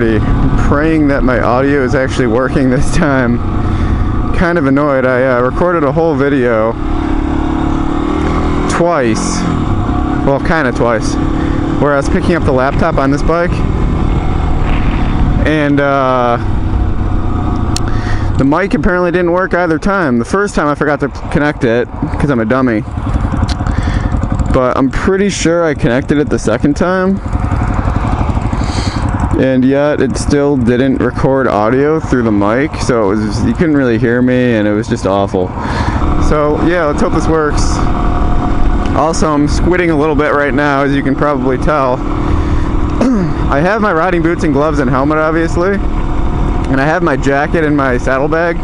already. I'm praying that my audio is actually working this time. Kind of annoyed. I recorded a whole video twice. Well, kind of twice. Where I was picking up the laptop on this bike. And the mic apparently didn't work either time. The first time I forgot to connect it because I'm a dummy. But I'm pretty sure I connected it the second time. And yet it still didn't record audio through the mic. So it was just, you couldn't really hear me and it was just awful. So yeah, let's hope this works. Also, I'm squinting a little bit right now, as you can probably tell. I have my riding boots and gloves and helmet, obviously. And I have my jacket and my saddlebag,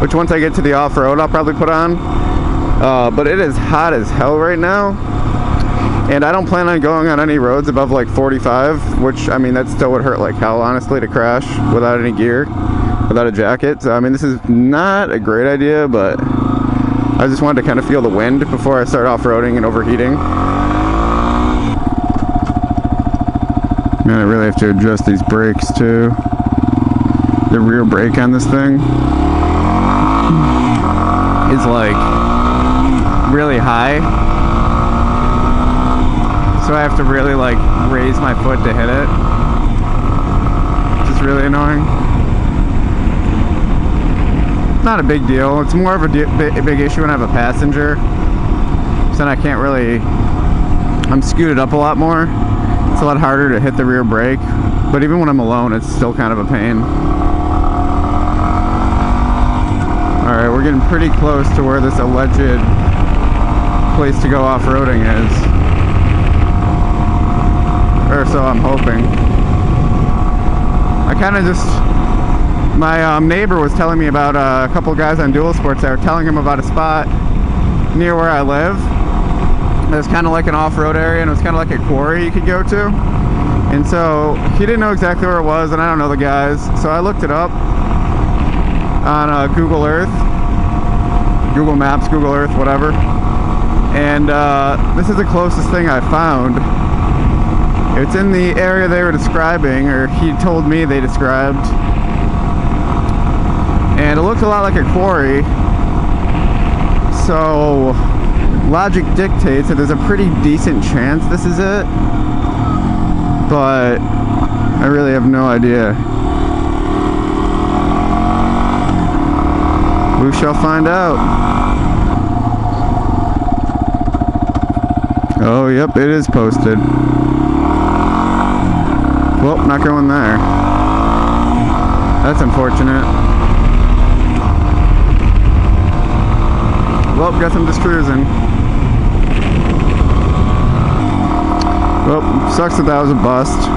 which once I get to the off-road, I'll probably put on. But it is hot as hell right now. And I don't plan on going on any roads above like 45, which, I mean, that still would hurt like hell, honestly, to crash without any gear, without a jacket. So, I mean, this is not a great idea, but I just wanted to kind of feel the wind before I start off-roading and overheating. Man, I really have to adjust these brakes too. The rear brake on this thing is like really high. So I have to really like raise my foot to hit it. Which is really annoying. Not a big deal. It's more of a big issue when I have a passenger. So then I can't really... I'm scooted up a lot more. It's a lot harder to hit the rear brake. But even when I'm alone, it's still kind of a pain. Alright, we're getting pretty close to where this alleged place to go off-roading is. Or so I'm hoping. I kind of just... My neighbor was telling me about a couple guys on Dual Sports that were telling him about a spot near where I live. It was kind of like an off-road area, and it was kind of like a quarry you could go to. And so he didn't know exactly where it was, and I don't know the guys. So I looked it up on Google Earth, Google Maps, Google Earth, whatever. And this is the closest thing I found. It's in the area they were describing, or he told me they described. And it looked a lot like a quarry. So logic dictates that there's a pretty decent chance this is it. But I really have no idea. We shall find out. Oh, yep, it is posted. Well, not going there. That's unfortunate. Well, guess I'm just cruising. Well, sucks that was a bust.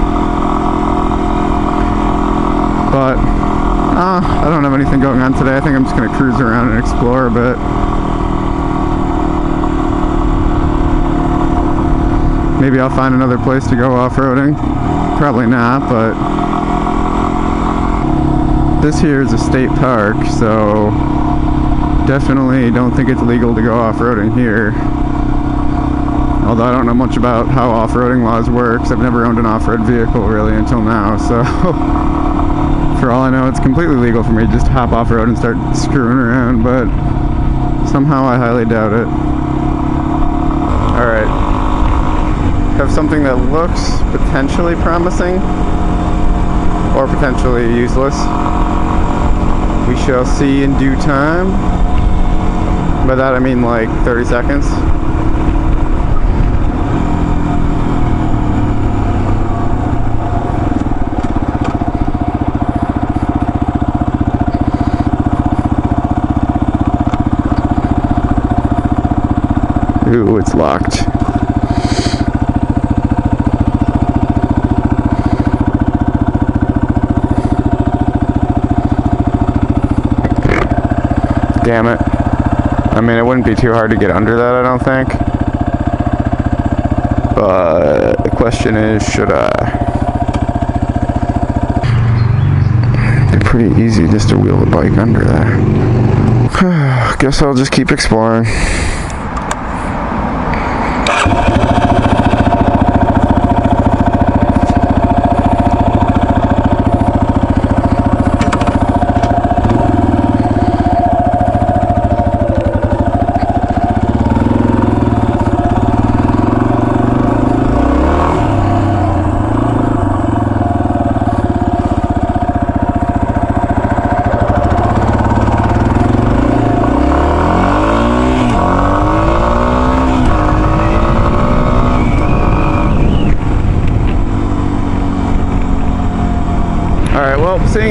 But, I don't have anything going on today. I think I'm just going to cruise around and explore a bit. Maybe I'll find another place to go off-roading. Probably not, but this here is a state park, so definitely don't think it's legal to go off-roading here. Although I don't know much about how off-roading laws work, 'cause I've never owned an off-road vehicle really until now, so for all I know it's completely legal for me to just hop off-road and start screwing around, but somehow I highly doubt it. Alright. Have something that looks potentially promising or potentially useless. We shall see in due time. By that I mean like 30 seconds. Ooh, it's locked. Damn it. I mean, it wouldn't be too hard to get under that, I don't think. But the question is, should I? It'd be pretty easy just to wheel the bike under there. Guess I'll just keep exploring.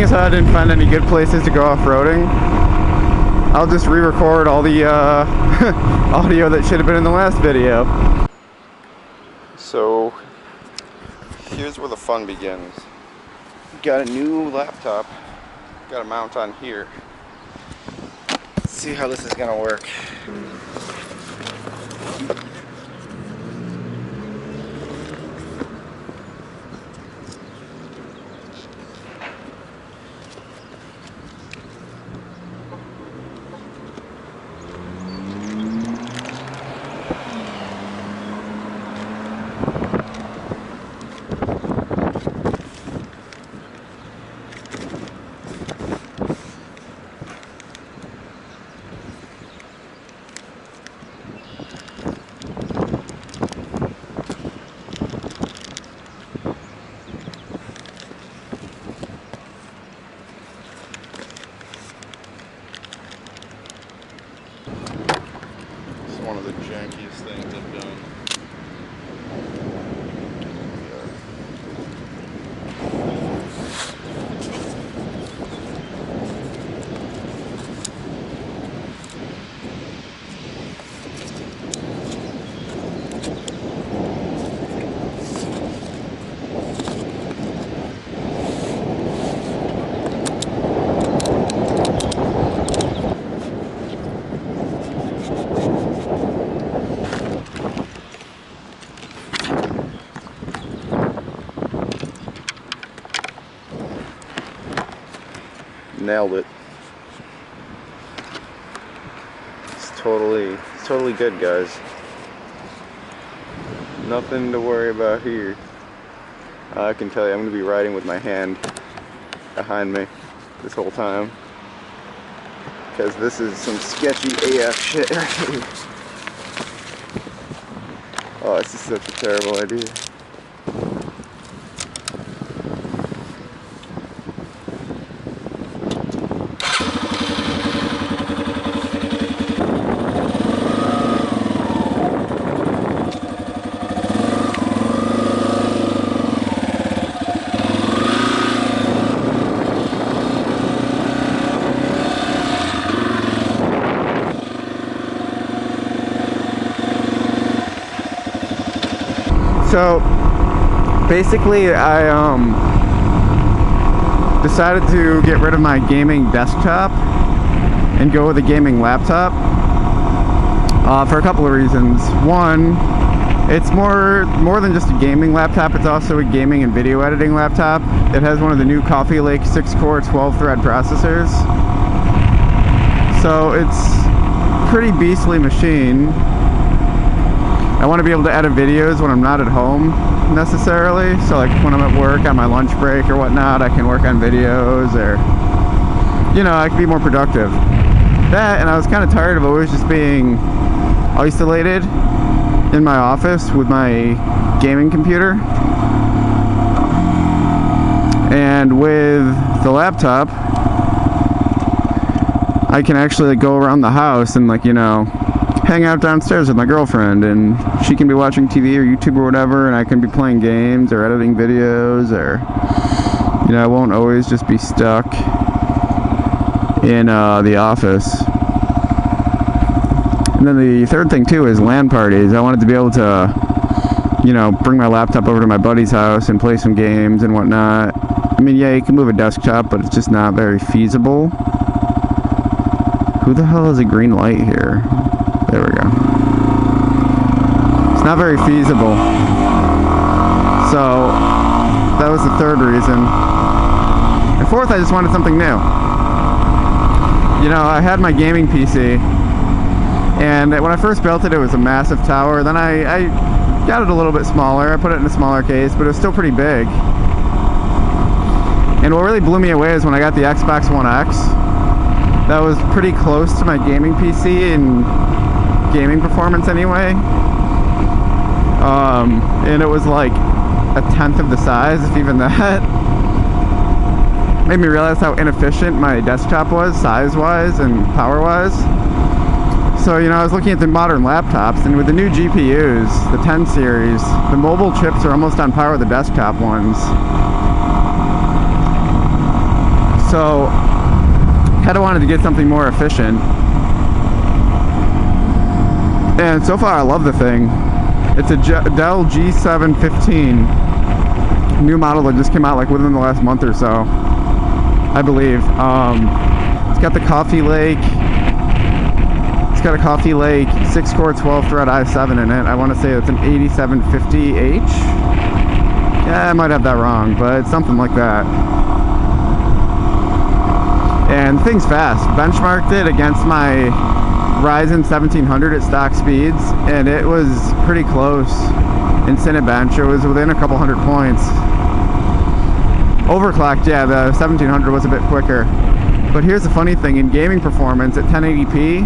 as how I didn't find any good places to go off-roading, I'll just re-record all the audio that should have been in the last video. So, here's where the fun begins. Got a new laptop. Got a mount on here. Let's see how this is gonna work. One of the jankiest things I've done. Nailed it. It's totally good, guys. Nothing to worry about here. I can tell you, I'm going to be riding with my hand behind me this whole time, because this is some sketchy AF shit right here. Oh, this is such a terrible idea. So basically I decided to get rid of my gaming desktop and go with a gaming laptop for a couple of reasons. One, it's more than just a gaming laptop, it's also a gaming and video editing laptop. It has one of the new Coffee Lake 6-core 12-thread processors. So it's a pretty beastly machine. I want to be able to edit videos when I'm not at home necessarily. So like when I'm at work on my lunch break or whatnot, I can work on videos, or, you know, I can be more productive. That, and I was kind of tired of always just being isolated in my office with my gaming computer. And with the laptop, I can actually like, go around the house and, like, you know, hang out downstairs with my girlfriend, and she can be watching TV or YouTube or whatever, and I can be playing games or editing videos, or, you know, I won't always just be stuck in the office. And then the third thing too is LAN parties. I wanted to be able to, you know, bring my laptop over to my buddy's house and play some games and whatnot. I mean, yeah, you can move a desktop, but it's just not very feasible. Who the hell has a green light here? There we go. It's not very feasible. So that was the third reason. And fourth, I just wanted something new. You know, I had my gaming PC, and when I first built it, it was a massive tower. Then I got it a little bit smaller. I put it in a smaller case, but it was still pretty big. And what really blew me away is when I got the Xbox One X. That was pretty close to my gaming PC in gaming performance anyway. And it was like a tenth of the size, if even that. Made me realize how inefficient my desktop was, size-wise and power-wise. So, you know, I was looking at the modern laptops, and with the new GPUs, the 10 series, the mobile chips are almost on par with the desktop ones. So kind of wanted to get something more efficient. And so far I love the thing. It's a Dell G715, new model that just came out like within the last month or so, I believe. It's got the Coffee Lake. It's got a Coffee Lake 6-core 12-thread i7 in it. I want to say it's an 8750H. Yeah, I might have that wrong, but it's something like that. And the thing's fast. Benchmarked it against my Ryzen 1700 at stock speeds, and it was pretty close in Cinebench. It was within a couple hundred points. Overclocked, yeah, the 1700 was a bit quicker. But here's the funny thing, in gaming performance at 1080p,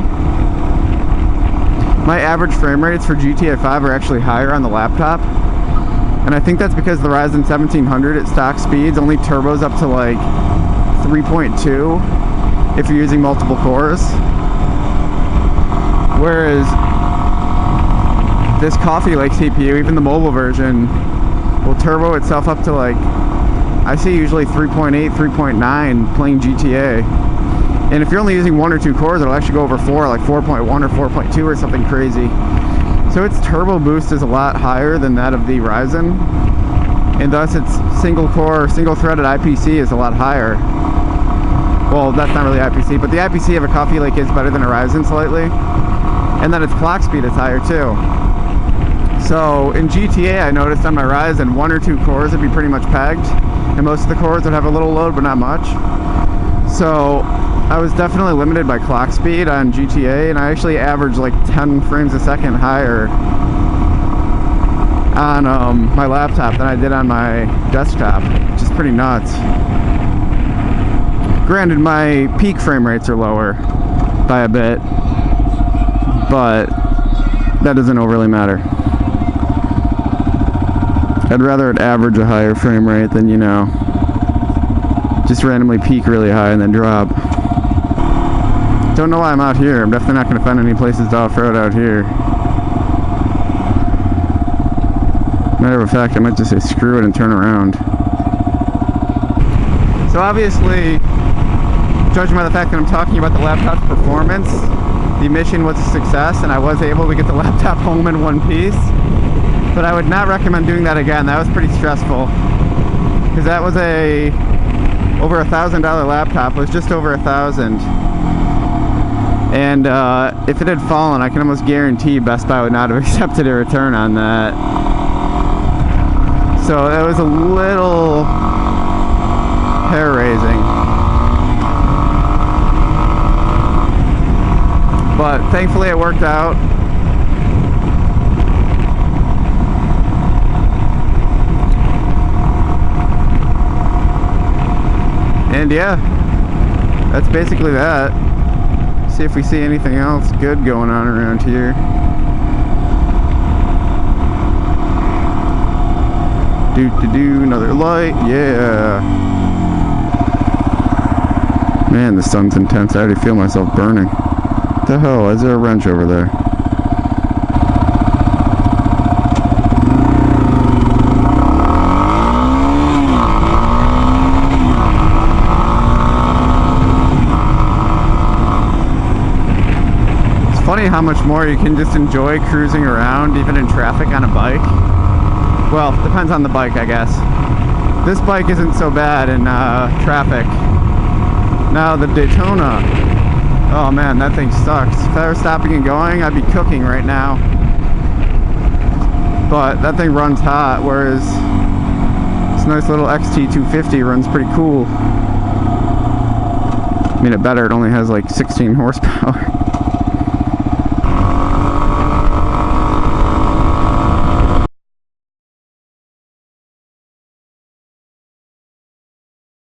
my average frame rates for GTA 5 are actually higher on the laptop. And I think that's because the Ryzen 1700 at stock speeds only turbos up to like 3.2 if you're using multiple cores. Whereas this Coffee Lake CPU, even the mobile version, will turbo itself up to like, I see usually 3.8, 3.9 playing GTA. And if you're only using 1 or 2 cores, it'll actually go over 4, like 4.1 or 4.2 or something crazy. So its turbo boost is a lot higher than that of the Ryzen. And thus its single core, single threaded IPC is a lot higher. Well, that's not really IPC, but the IPC of a Coffee Lake is better than a Ryzen slightly. And then its clock speed is higher too. So in GTA, I noticed on my Ryzen, 1 or 2 cores would be pretty much pegged, and most of the cores would have a little load, but not much. So I was definitely limited by clock speed on GTA, and I actually averaged like 10 frames a second higher on my laptop than I did on my desktop, which is pretty nuts. Granted, my peak frame rates are lower by a bit, but that doesn't overly matter. I'd rather it average a higher frame rate than, you know, just randomly peak really high and then drop. Don't know why I'm out here. I'm definitely not going to find any places to off-road out here. Matter of fact, I might just say screw it and turn around. So obviously, judging by the fact that I'm talking about the laptop's performance, the mission was a success and I was able to get the laptop home in one piece. But I would not recommend doing that again. That was pretty stressful. Because that was a over $1,000 laptop. It was just over $1,000. And if it had fallen, I can almost guarantee Best Buy would not have accepted a return on that. So that was a little hair-raising. But thankfully it worked out. And yeah, that's basically that. See if we see anything else good going on around here. Another light, yeah. Man, the sun's intense. I already feel myself burning. What the hell? Is there a wrench over there? It's funny how much more you can just enjoy cruising around, even in traffic on a bike. Well, depends on the bike, I guess. This bike isn't so bad in traffic. Now the Daytona, oh man, that thing sucks. If I were stopping and going, I'd be cooking right now. But that thing runs hot, whereas this nice little XT250 runs pretty cool. I mean, it better, it only has like 16 horsepower.